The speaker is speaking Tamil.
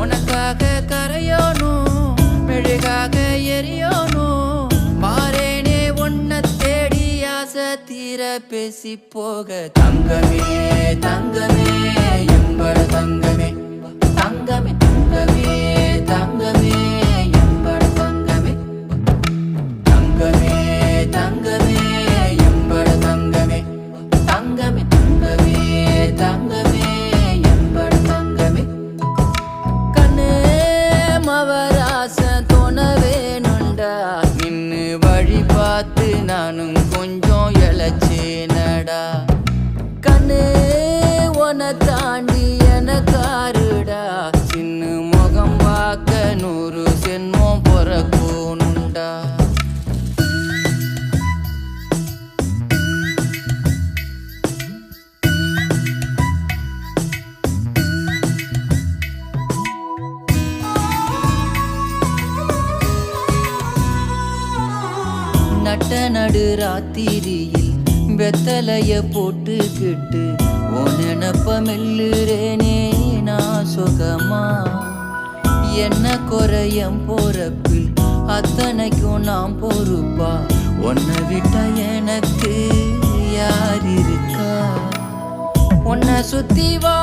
உனக்காக கரையோனும் மெழுகாக எரியோனும் மாறேனே உன்னை தேடி ஆசை தீர பேசி போக தங்கமே தங்கமே எம்பட தங்கமே தங்கமே தங்கமே தங்கமே எம்பட தங்கமே தங்கமே தங்கமே எம்பட தங்கமே தங்கமே தங்கமே தங்கமே எம்பட தங்கமே கண்ணே மவராச தோணவேனுண்டா நின்னு வழி பார்த்து நானும் கொஞ்சம் இழைச்சேனடா கண்ணே உன தாண்டி எனக்காருடா சின்ன முகம் பார்க்க 100 சென்மம் பொறக்கோனுண்டா நட்ட நடு ராத்திரியில் வெத்தலைய போட்டுக்கிட்டு உன் நினப்ப மெல்லுறேனே நான் சுகமா என்ன குறையம் போறப்பில் அத்தனைக்கும் நான் பொறுப்பா உன்னை விட்டா எனக்கு யார் இருக்கா உன்னை சுத்தி வா